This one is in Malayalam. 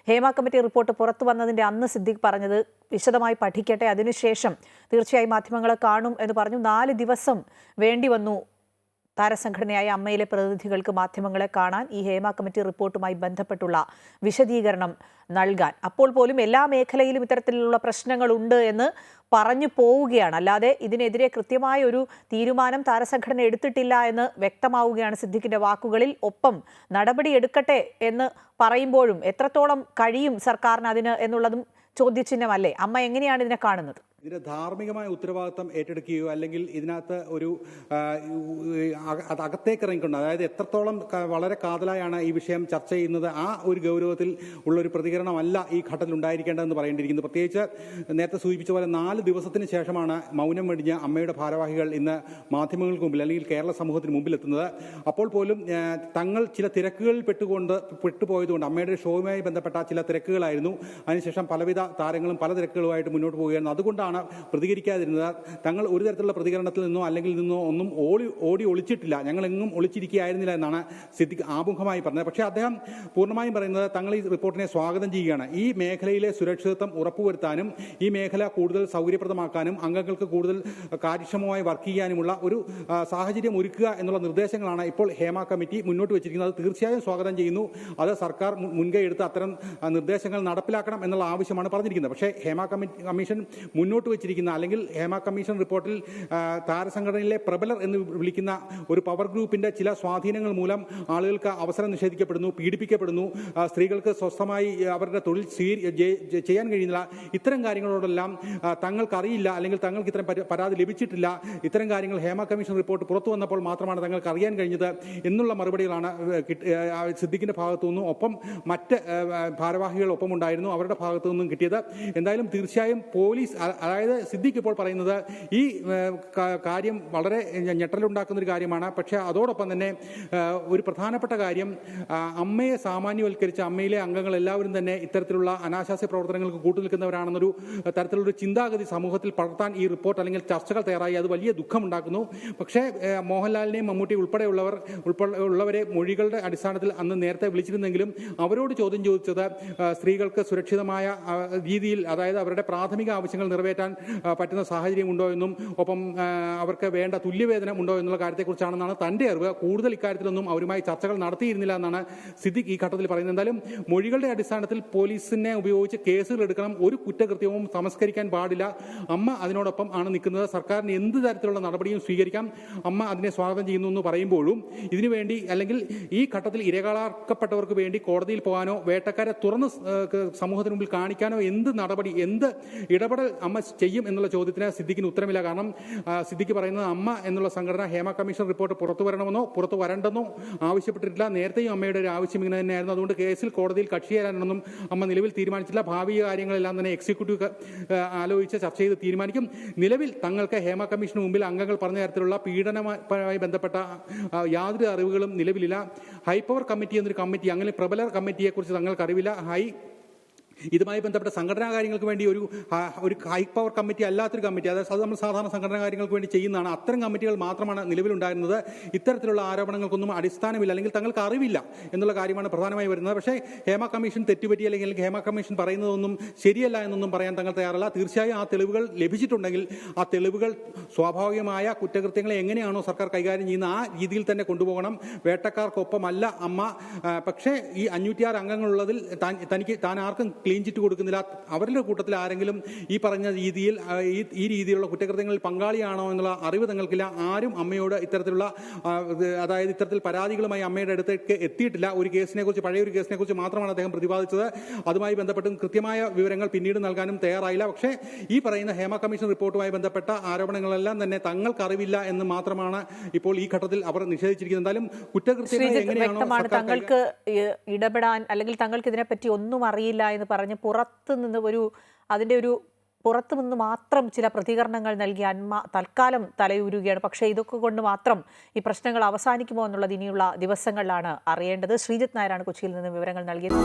ഹേമ കമ്മിറ്റി റിപ്പോർട്ട് പുറത്തു വന്നതിൻ്റെ അന്ന് സിദ്ദിഖ് പറഞ്ഞത് വിശദമായി പഠിക്കട്ടെ, അതിനുശേഷം തീർച്ചയായും മാധ്യമങ്ങളെ കാണും എന്ന് പറഞ്ഞു. 4 ദിവസം വേണ്ടി വന്നു താരസംഘടനയായ അമ്മയിലെ പ്രതിനിധികൾക്ക് മാധ്യമങ്ങളെ കാണാൻ ഈ ഹേമ കമ്മിറ്റി റിപ്പോർട്ടുമായി ബന്ധപ്പെട്ടുള്ള വിശദീകരണം നൽകാൻ. അപ്പോൾ പോലും എല്ലാ മേഖലയിലും ഇത്തരത്തിലുള്ള പ്രശ്നങ്ങളുണ്ട് എന്ന് പറഞ്ഞു പോവുകയാണ്. അല്ലാതെ ഇതിനെതിരെ കൃത്യമായ ഒരു തീരുമാനം താരസംഘടന എടുത്തിട്ടില്ല എന്ന് വ്യക്തമാവുകയാണ് സിദ്ദിഖിന്റെ വാക്കുകളിൽ. ഒപ്പം നടപടി എടുക്കട്ടെ എന്ന് പറയുമ്പോഴും എത്രത്തോളം കഴിയും സർക്കാരിന് അതിന് എന്നുള്ളതും ചോദ്യചിഹ്നമല്ലേ? അമ്മ എങ്ങനെയാണ് ഇതിനെ കാണുന്നത്? ഇതിന്റെ ധാർമ്മികമായ ഉത്തരവാദിത്തം ഏറ്റെടുക്കുകയോ അല്ലെങ്കിൽ ഇതിനകത്ത് ഒരു അകത്തേക്ക് ഇറങ്ങിക്കൊണ്ട്, അതായത് എത്രത്തോളം വളരെ കാതലായാണ് ഈ വിഷയം ചർച്ച ചെയ്യുന്നത്, ആ ഒരു ഗൗരവത്തിൽ ഉള്ളൊരു പ്രതികരണമല്ല ഈ ഘട്ടത്തിൽ ഉണ്ടായിരിക്കേണ്ടതെന്ന് പറയേണ്ടിയിരിക്കുന്നത്. പ്രത്യേകിച്ച് നേരത്തെ സൂചിപ്പിച്ച പോലെ 4 ദിവസത്തിന് ശേഷമാണ് മൗനം വെടിഞ്ഞ അമ്മയുടെ ഭാരവാഹികൾ ഇന്ന് മാധ്യമങ്ങൾക്ക് മുമ്പിൽ അല്ലെങ്കിൽ കേരള സമൂഹത്തിന് മുമ്പിൽ എത്തുന്നത്. അപ്പോൾ പോലും തങ്ങൾ ചില തിരക്കുകളിൽ പെട്ടുപോയതുകൊണ്ട് അമ്മയുടെ ഷോയുമായി ബന്ധപ്പെട്ട ചില തിരക്കുകളായിരുന്നു. അതിനുശേഷം പലവിധ താരങ്ങളും പല തിരക്കുകളുമായിട്ട് മുന്നോട്ട് പോവുകയായിരുന്നു. അതുകൊണ്ടാണ് പ്രതികരിക്കാതിരുന്നത്. തങ്ങൾ ഒരു തരത്തിലുള്ള പ്രതികരണത്തിൽ നിന്നോ അല്ലെങ്കിൽ ഒന്നും ഓടി ഒളിച്ചിട്ടില്ല, ഞങ്ങൾ എങ്ങും ഒളിച്ചിരിക്കുകയായിരുന്നില്ല എന്നാണ് സിദ്ദിഖ് ആമുഖമായി പറഞ്ഞത്. പക്ഷേ അദ്ദേഹം പൂർണ്ണമായും പറയുന്നത് തങ്ങൾ ഈ റിപ്പോർട്ടിനെ സ്വാഗതം ചെയ്യുകയാണ്. ഈ മേഖലയിലെ സുരക്ഷിതത്വം ഉറപ്പുവരുത്താനും ഈ മേഖല കൂടുതൽ സൗകര്യപ്രദമാക്കാനും അംഗങ്ങൾക്ക് കൂടുതൽ കാര്യക്ഷമമായി വർക്ക് ചെയ്യാനുമുള്ള ഒരു സാഹചര്യം ഒരുക്കുക എന്നുള്ള നിർദ്ദേശങ്ങളാണ് ഇപ്പോൾ ഹേമ കമ്മിറ്റി മുന്നോട്ട് വെച്ചിരിക്കുന്നത്. അത് തീർച്ചയായും സ്വാഗതം ചെയ്യുന്നു. അത് സർക്കാർ മുൻകൈ എടുത്ത് അത്തരം നിർദ്ദേശങ്ങൾ നടപ്പിലാക്കണം എന്നുള്ള ആവശ്യമാണ് പറഞ്ഞിരിക്കുന്നത്. പക്ഷേ ഹേമ കമ്മീഷൻ മുന്നോട്ട് വെച്ചിരിക്കുന്ന അല്ലെങ്കിൽ ഹേമ കമ്മീഷൻ റിപ്പോർട്ടിൽ താരസംഘടനയിലെ പ്രബലർ എന്ന് വിളിക്കുന്ന ഒരു പവർ ഗ്രൂപ്പിന്റെ ചില സ്വാധീനങ്ങൾ മൂലം ആളുകൾക്ക് അവസരം നിഷേധിക്കപ്പെടുന്നു, പീഡിപ്പിക്കപ്പെടുന്നു, സ്ത്രീകൾക്ക് സ്വസ്ഥമായി അവരുടെ തൊഴിൽ ചെയ്യാൻ കഴിയുന്നില്ല, ഇത്തരം കാര്യങ്ങളോടെല്ലാം തങ്ങൾക്കറിയില്ല അല്ലെങ്കിൽ തങ്ങൾക്ക് ഇത്തരം പരാതി ലഭിച്ചിട്ടില്ല, ഇത്തരം കാര്യങ്ങൾ ഹേമ കമ്മീഷൻ റിപ്പോർട്ട് പുറത്തു വന്നപ്പോൾ മാത്രമാണ് തങ്ങൾക്ക് അറിയാൻ കഴിഞ്ഞത് എന്നുള്ള മറുപടികളാണ് സിദ്ദിഖിന്റെ ഭാഗത്തു നിന്നും ഒപ്പം മറ്റ് ഭാരവാഹികൾ ഒപ്പം ഉണ്ടായിരുന്നു അവരുടെ ഭാഗത്തു നിന്നും കിട്ടിയത്. എന്തായാലും തീർച്ചയായും പോലീസ്, അതായത് സിദ്ദിഖ് ഇപ്പോൾ പറയുന്നത് ഈ കാര്യം വളരെ ഞെട്ടലുണ്ടാക്കുന്ന ഒരു കാര്യമാണ്. പക്ഷേ അതോടൊപ്പം തന്നെ ഒരു പ്രധാനപ്പെട്ട കാര്യം, അമ്മയെ സാമാന്യവൽക്കരിച്ച അമ്മയിലെ അംഗങ്ങൾ എല്ലാവരും തന്നെ ഇത്തരത്തിലുള്ള അനാശാസ്യ പ്രവർത്തനങ്ങൾക്ക് കൂട്ടുനിൽക്കുന്നവരാണെന്നൊരു തരത്തിലുള്ള ചിന്താഗതി സമൂഹത്തിൽ പടർത്താൻ ഈ റിപ്പോർട്ട് അല്ലെങ്കിൽ ചർച്ചകൾ തയ്യാറായി. അത് വലിയ ദുഃഖമുണ്ടാക്കുന്നു. പക്ഷേ മോഹൻലാലിനെയും മമ്മൂട്ടി ഉൾപ്പെടെയുള്ളവരെ മൊഴികളുടെ അടിസ്ഥാനത്തിൽ അന്ന് നേരത്തെ വിളിച്ചിരുന്നെങ്കിലും അവരോട് ചോദ്യം ചോദിച്ചത് സ്ത്രീകൾക്ക് സുരക്ഷിതമായ രീതിയിൽ, അതായത് അവരുടെ പ്രാഥമിക ആവശ്യങ്ങൾ നിറവേറ്റാൻ പറ്റുന്ന സാഹചര്യം ഉണ്ടോ എന്നും ഒപ്പം അവർക്ക് വേണ്ട തുല്യവേതനം ഉണ്ടോ എന്നുള്ള കാര്യത്തെക്കുറിച്ചാണെന്നാണ് തന്റെ അറിവ്. കൂടുതൽ ഇക്കാര്യത്തിലൊന്നും അവരുമായി ചർച്ചകൾ നടത്തിയിരുന്നില്ല എന്നാണ് സിദ്ദിഖ് ഈ ഘട്ടത്തിൽ പറയുന്നത്. എന്തായാലും മൊഴികളുടെ അടിസ്ഥാനത്തിൽ പോലീസിനെ ഉപയോഗിച്ച് കേസുകൾ എടുക്കണം, ഒരു കുറ്റകൃത്യവും സംസ്കരിക്കാൻ പാടില്ല. അമ്മ അതിനോടൊപ്പം ആണ് നിൽക്കുന്നത്. സർക്കാരിന് എന്ത് തരത്തിലുള്ള നടപടിയും സ്വീകരിക്കാം, അമ്മ അതിനെ സ്വാഗതം ചെയ്യുന്നു എന്ന് പറയുമ്പോഴും ഇതിനുവേണ്ടി അല്ലെങ്കിൽ ഈ ഘട്ടത്തിൽ ഇരകളാക്കപ്പെട്ടവർക്ക് വേണ്ടി കോടതിയിൽ പോകാനോ വേട്ടക്കാരെ തുറന്ന് സമൂഹത്തിന് മുമ്പിൽ കാണിക്കാനോ എന്ത് നടപടി, എന്ത് ഇടപെടൽ അമ്മ ചെയ്യും എന്നുള്ള ചോദ്യത്തിന് സിദ്ദിഖിന് ഉത്തരമില്ല. കാരണം സിദ്ദിഖ് പറയുന്നത് അമ്മ എന്നുള്ള സംഘടന ഹേമ കമ്മീഷൻ റിപ്പോർട്ട് പുറത്തു വരണമെന്നോ പുറത്തു വരണ്ടെന്നോ ആവശ്യപ്പെട്ടിട്ടില്ല. നേരത്തെയും അമ്മയുടെ ഒരു ആവശ്യം ഇങ്ങനെ തന്നെയായിരുന്നു. അതുകൊണ്ട് കേസിൽ കോടതിയിൽ കക്ഷി ചേരാനൊന്നും അമ്മ നിലവിൽ തീരുമാനിച്ചില്ല. ഭാവി കാര്യങ്ങളെല്ലാം തന്നെ എക്സിക്യൂട്ടീവ് ആലോചിച്ച് ചർച്ച ചെയ്ത് തീരുമാനിക്കും. നിലവിൽ തങ്ങൾക്ക് ഹേമ കമ്മീഷന് മുമ്പിൽ അംഗങ്ങൾ പറഞ്ഞ തരത്തിലുള്ള പീഡനവുമായി ബന്ധപ്പെട്ട യാതൊരു അറിവുകളും നിലവിലില്ല. ഹൈപ്പവർ കമ്മിറ്റി എന്നൊരു കമ്മിറ്റി, അങ്ങനെ പ്രബലർ കമ്മിറ്റിയെക്കുറിച്ച് തങ്ങൾക്ക് അറിവില്ല. ഇതുമായി ബന്ധപ്പെട്ട സംഘടനാ കാര്യങ്ങൾക്ക് വേണ്ടി ഒരു ഹൈ പവർ കമ്മിറ്റി അല്ലാത്തൊരു കമ്മിറ്റി, അതായത് അത് നമ്മൾ സാധാരണ സംഘടനാ കാര്യങ്ങൾക്ക് വേണ്ടി ചെയ്യുന്നതാണ്. അത്തരം കമ്മിറ്റികൾ മാത്രമാണ് നിലവിലുണ്ടായിരുന്നത്. ഇത്തരത്തിലുള്ള ആരോപണങ്ങൾക്കൊന്നും അടിസ്ഥാനമില്ല അല്ലെങ്കിൽ തങ്ങൾക്ക് അറിവില്ല എന്നുള്ള കാര്യമാണ് പ്രധാനമായി വരുന്നത്. പക്ഷേ ഹേമ കമ്മീഷൻ തെറ്റുപറ്റി അല്ലെങ്കിൽ ഹേമ കമ്മീഷൻ പറയുന്നതൊന്നും ശരിയല്ല എന്നൊന്നും പറയാൻ തങ്ങൾ തയ്യാറല്ല. തീർച്ചയായും ആ തെളിവുകൾ ലഭിച്ചിട്ടുണ്ടെങ്കിൽ ആ തെളിവുകൾ സ്വാഭാവികമായ കുറ്റകൃത്യങ്ങളെ എങ്ങനെയാണോ സർക്കാർ കൈകാര്യം ചെയ്യുന്ന ആ രീതിയിൽ തന്നെ കൊണ്ടുപോകണം. വേട്ടക്കാർക്കൊപ്പമല്ല അമ്മ. പക്ഷേ ഈ 506 അംഗങ്ങളുള്ളതിൽ താൻ ആർക്കും ക്ലീൻ ചിറ്റ് കൊടുക്കുന്നില്ല. അവരുടെ കൂട്ടത്തിൽ ആരെങ്കിലും ഈ പറഞ്ഞ രീതിയിൽ ഈ രീതിയിലുള്ള കുറ്റകൃത്യങ്ങളിൽ പങ്കാളിയാണോ എന്നുള്ള അറിവ് തങ്ങൾക്കില്ല. ആരും അമ്മയോട് ഇത്തരത്തിലുള്ള അതായത് ഇത്തരത്തിൽ പരാതികളുമായി അമ്മയുടെ അടുത്തേക്ക് എത്തിയിട്ടില്ല. ഒരു കേസിനെ കുറിച്ച്, പഴയ ഒരു കേസിനെ കുറിച്ച് മാത്രമാണ് അദ്ദേഹം പ്രതിപാദിച്ചത്. അതുമായി ബന്ധപ്പെട്ടും കൃത്യമായ വിവരങ്ങൾ പിന്നീട് നൽകാനും തയ്യാറായില്ല. പക്ഷേ ഈ പറയുന്ന ഹേമ കമ്മീഷൻ റിപ്പോർട്ടുമായി ബന്ധപ്പെട്ട ആരോപണങ്ങളെല്ലാം തന്നെ തങ്ങൾക്കറിവില്ല എന്ന് മാത്രമാണ് ഇപ്പോൾ ഈ ഘട്ടത്തിൽ അവർ നിഷേധിച്ചിരിക്കുന്നത്. എന്തായാലും കുറ്റകൃത്യങ്ങൾ എങ്ങനെയാണോ തങ്ങൾക്ക് ഇടപെടാൻ അല്ലെങ്കിൽ തങ്ങൾക്ക് ഇതിനെപ്പറ്റി ഒന്നും അറിയില്ല എന്ന് പറഞ്ഞ് പുറത്തു നിന്ന് മാത്രം ചില പ്രതികരണങ്ങൾ നൽകി അമ്മ തൽക്കാലം തലയൂരുകയാണ്. പക്ഷേ ഇതൊക്കെ കൊണ്ട് മാത്രം ഈ പ്രശ്നങ്ങൾ അവസാനിക്കുമോ എന്നുള്ളത് ഇനിയുള്ള ദിവസങ്ങളിലാണ് അറിയേണ്ടത്. ശ്രീജിത്ത് നായരാണ് കൊച്ചിയിൽ നിന്ന് വിവരങ്ങൾ നൽകിയത്.